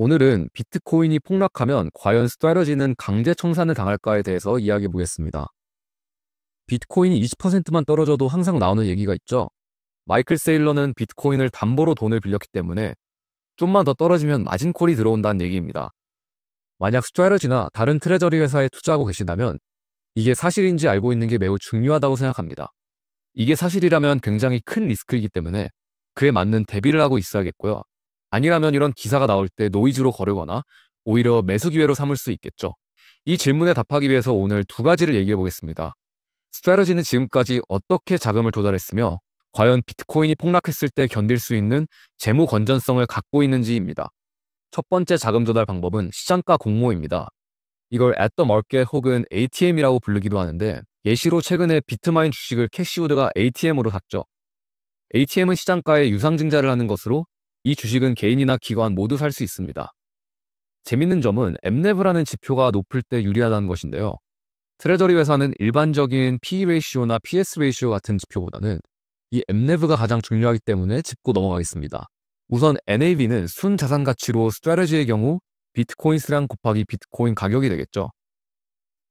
오늘은 비트코인이 폭락하면 과연 스트레러지는 강제 청산을 당할까에 대해서 이야기해 보겠습니다. 비트코인이 20%만 떨어져도 항상 나오는 얘기가 있죠. 마이클 세일러는 비트코인을 담보로 돈을 빌렸기 때문에 좀만 더 떨어지면 마진콜이 들어온다는 얘기입니다. 만약 스트레러지나 다른 트레저리 회사에 투자하고 계신다면 이게 사실인지 알고 있는 게 매우 중요하다고 생각합니다. 이게 사실이라면 굉장히 큰 리스크이기 때문에 그에 맞는 대비를 하고 있어야겠고요. 아니라면 이런 기사가 나올 때 노이즈로 거르거나 오히려 매수 기회로 삼을 수 있겠죠. 이 질문에 답하기 위해서 오늘 두 가지를 얘기해 보겠습니다. 스트레러지는 지금까지 어떻게 자금을 조달했으며 과연 비트코인이 폭락했을 때 견딜 수 있는 재무 건전성을 갖고 있는지입니다. 첫 번째 자금 조달 방법은 시장가 공모입니다. 이걸 at the market 혹은 ATM이라고 부르기도 하는데 예시로 최근에 비트마인 주식을 캐시우드가 ATM으로 샀죠. ATM은 시장가에 유상증자를 하는 것으로 이 주식은 개인이나 기관 모두 살 수 있습니다. 재밌는 점은 MNAV라는 지표가 높을 때 유리하다는 것인데요. 트레저리 회사는 일반적인 PE 레이시오나 PS 레이시오 같은 지표보다는 이 MNAV가 가장 중요하기 때문에 짚고 넘어가겠습니다. 우선 NAV는 순자산 가치로 스트레러지의 경우 비트코인 수량 곱하기 비트코인 가격이 되겠죠.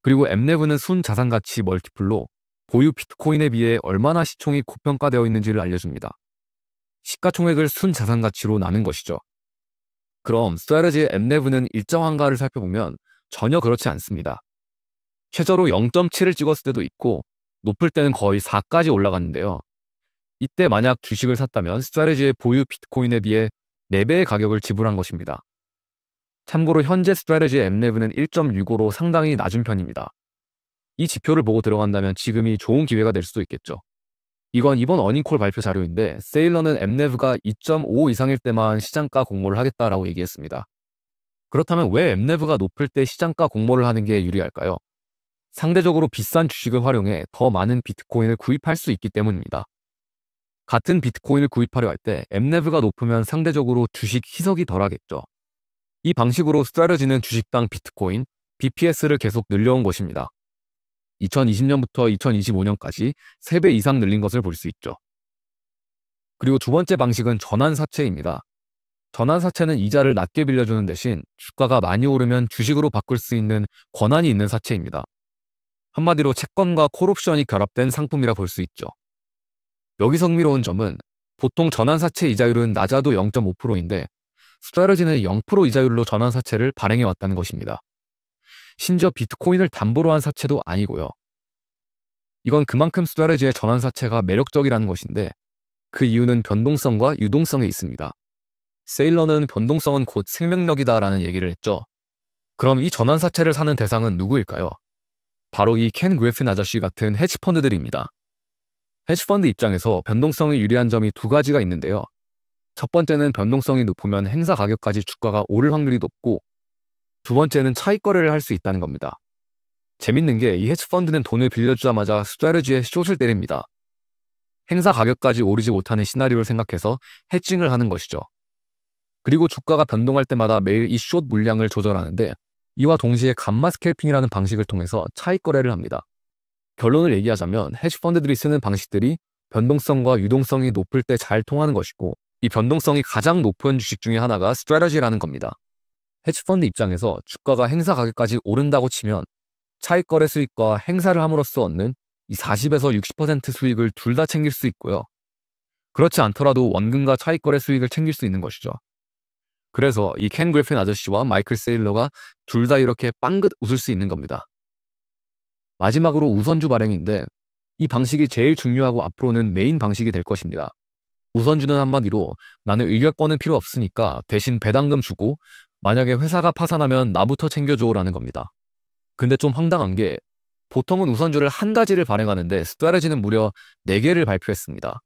그리고 MNAV는 순자산 가치 멀티플로 보유 비트코인에 비해 얼마나 시총이 고평가되어 있는지를 알려줍니다. 시가총액을 순자산 가치로 나눈 것이죠. 그럼 스트레러지의 MNAV는 일정한가를 살펴보면 전혀 그렇지 않습니다. 최저로 0.7을 찍었을 때도 있고 높을 때는 거의 4까지 올라갔는데요. 이때 만약 주식을 샀다면 스트레러지의 보유 비트코인에 비해 4배의 가격을 지불한 것입니다. 참고로 현재 스트레러지의 MNAV는 1.65로 상당히 낮은 편입니다. 이 지표를 보고 들어간다면 지금이 좋은 기회가 될 수도 있겠죠. 이건 이번 어닝콜 발표 자료인데 세일러는 MNAV가 2.5 이상일 때만 시장가 공모를 하겠다라고 얘기했습니다. 그렇다면 왜 MNAV가 높을 때 시장가 공모를 하는 게 유리할까요? 상대적으로 비싼 주식을 활용해 더 많은 비트코인을 구입할 수 있기 때문입니다. 같은 비트코인을 구입하려 할 때 MNAV가 높으면 상대적으로 주식 희석이 덜하겠죠. 이 방식으로 스트레러지는 주식당 비트코인, BPS를 계속 늘려온 것입니다. 2020년부터 2025년까지 3배 이상 늘린 것을 볼 수 있죠. 그리고 두 번째 방식은 전환사채입니다. 전환사채는 이자를 낮게 빌려주는 대신 주가가 많이 오르면 주식으로 바꿀 수 있는 권한이 있는 사채입니다. 한마디로 채권과 콜옵션이 결합된 상품이라 볼 수 있죠. 여기서 흥미로운 점은 보통 전환사채 이자율은 낮아도 0.5%인데 스트레러지는 0% 이자율로 전환사채를 발행해 왔다는 것입니다. 심지어 비트코인을 담보로 한 사채도 아니고요. 이건 그만큼 스트레러지의 전환사채가 매력적이라는 것인데 그 이유는 변동성과 유동성에 있습니다. 세일러는 변동성은 곧 생명력이다라는 얘기를 했죠. 그럼 이 전환사채를 사는 대상은 누구일까요? 바로 이 켄 그래핀 아저씨 같은 헤지펀드들입니다. 헤지펀드 입장에서 변동성이 유리한 점이 두 가지가 있는데요. 첫 번째는 변동성이 높으면 행사 가격까지 주가가 오를 확률이 높고 두 번째는 차익 거래를 할 수 있다는 겁니다. 재밌는 게 이 헤지펀드는 돈을 빌려주자마자 스트레러지에 숏을 때립니다. 행사 가격까지 오르지 못하는 시나리오를 생각해서 해칭을 하는 것이죠. 그리고 주가가 변동할 때마다 매일 이 숏 물량을 조절하는데 이와 동시에 감마 스캘핑이라는 방식을 통해서 차익 거래를 합니다. 결론을 얘기하자면 헤지펀드들이 쓰는 방식들이 변동성과 유동성이 높을 때 잘 통하는 것이고 이 변동성이 가장 높은 주식 중에 하나가 스트레러지라는 겁니다. 헤지펀드 입장에서 주가가 행사 가격까지 오른다고 치면 차익 거래 수익과 행사를 함으로써 얻는 이 40에서 60% 수익을 둘 다 챙길 수 있고요. 그렇지 않더라도 원금과 차익 거래 수익을 챙길 수 있는 것이죠. 그래서 이 켄 그래핀 아저씨와 마이클 세일러가 둘 다 이렇게 빵긋 웃을 수 있는 겁니다. 마지막으로 우선주 발행인데 이 방식이 제일 중요하고 앞으로는 메인 방식이 될 것입니다. 우선주는 한마디로 나는 의결권은 필요 없으니까 대신 배당금 주고 만약에 회사가 파산하면 나부터 챙겨줘라는 겁니다. 근데 좀 황당한 게 보통은 우선주를 한 가지를 발행하는데 스트레러지는 무려 4개를 발표했습니다.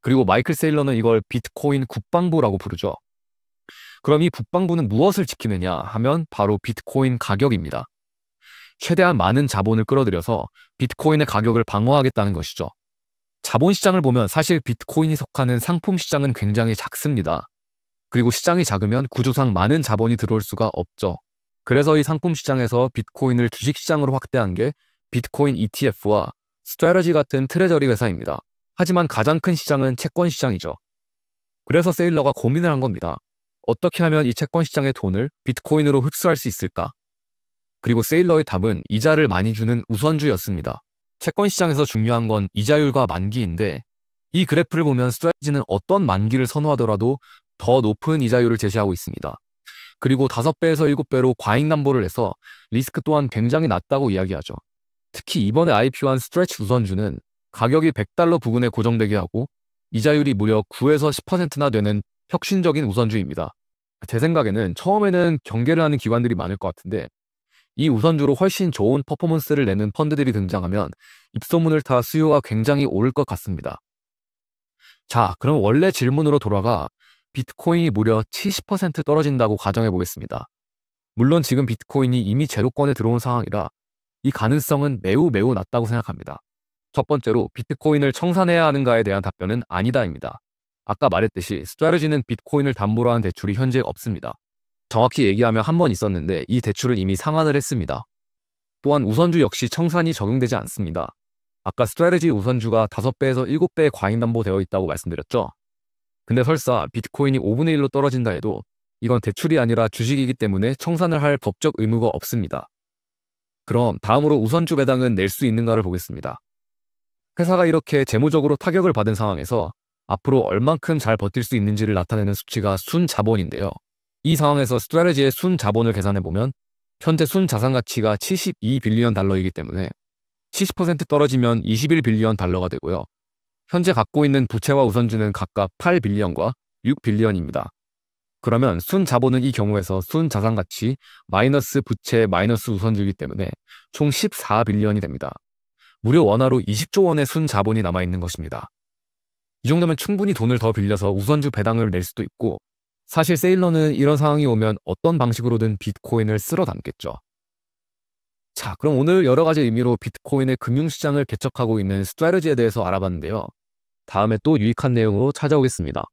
그리고 마이클 세일러는 이걸 비트코인 국방부라고 부르죠. 그럼 이 국방부는 무엇을 지키느냐 하면 바로 비트코인 가격입니다. 최대한 많은 자본을 끌어들여서 비트코인의 가격을 방어하겠다는 것이죠. 자본시장을 보면 사실 비트코인이 속하는 상품 시장은 굉장히 작습니다. 그리고 시장이 작으면 구조상 많은 자본이 들어올 수가 없죠. 그래서 이 상품 시장에서 비트코인을 주식시장으로 확대한 게 비트코인 ETF와 스트레러지 같은 트레저리 회사입니다. 하지만 가장 큰 시장은 채권 시장이죠. 그래서 세일러가 고민을 한 겁니다. 어떻게 하면 이 채권 시장의 돈을 비트코인으로 흡수할 수 있을까? 그리고 세일러의 답은 이자를 많이 주는 우선주였습니다. 채권 시장에서 중요한 건 이자율과 만기인데 이 그래프를 보면 스트래티지는 어떤 만기를 선호하더라도 더 높은 이자율을 제시하고 있습니다. 그리고 5배에서 7배로 과잉담보를 해서 리스크 또한 굉장히 낮다고 이야기하죠. 특히 이번에 IPO한 스트레치 우선주는 가격이 $100 부근에 고정되게 하고 이자율이 무려 9에서 10%나 되는 혁신적인 우선주입니다. 제 생각에는 처음에는 경계를 하는 기관들이 많을 것 같은데 이 우선주로 훨씬 좋은 퍼포먼스를 내는 펀드들이 등장하면 입소문을 타 수요가 굉장히 오를 것 같습니다. 자, 그럼 원래 질문으로 돌아가 비트코인이 무려 70% 떨어진다고 가정해 보겠습니다. 물론 지금 비트코인이 이미 제로권에 들어온 상황이라 이 가능성은 매우 낮다고 생각합니다. 첫 번째로 비트코인을 청산해야 하는가에 대한 답변은 아니다입니다. 아까 말했듯이 스트래티지는 비트코인을 담보로 한 대출이 현재 없습니다. 정확히 얘기하면 한 번 있었는데 이 대출은 이미 상환을 했습니다. 또한 우선주 역시 청산이 적용되지 않습니다. 아까 스트래티지 우선주가 5배에서 7배의 과잉담보되어 있다고 말씀드렸죠. 근데 설사 비트코인이 5분의 1로 떨어진다 해도 이건 대출이 아니라 주식이기 때문에 청산을 할 법적 의무가 없습니다. 그럼 다음으로 우선주 배당은 낼 수 있는가를 보겠습니다. 회사가 이렇게 재무적으로 타격을 받은 상황에서 앞으로 얼만큼 잘 버틸 수 있는지를 나타내는 수치가 순자본인데요. 이 상황에서 스트래티지의 순자본을 계산해보면 현재 순자산 가치가 $72빌리언 이기 때문에 70% 떨어지면 $21빌리언 되고요. 현재 갖고 있는 부채와 우선주는 각각 $8빌리언과 $6빌리언입니다. 그러면 순자본은 이 경우에서 순자산 가치 마이너스 부채 마이너스 우선주이기 때문에 총 $14빌리언이 됩니다. 무려 원화로 20조 원의 순자본이 남아있는 것입니다. 이 정도면 충분히 돈을 더 빌려서 우선주 배당을 낼 수도 있고 사실 세일러는 이런 상황이 오면 어떤 방식으로든 비트코인을 쓸어 담겠죠. 자, 그럼 오늘 여러 가지 의미로 비트코인의 금융시장을 개척하고 있는 스트래티지에 대해서 알아봤는데요. 다음에 또 유익한 내용으로 찾아오겠습니다.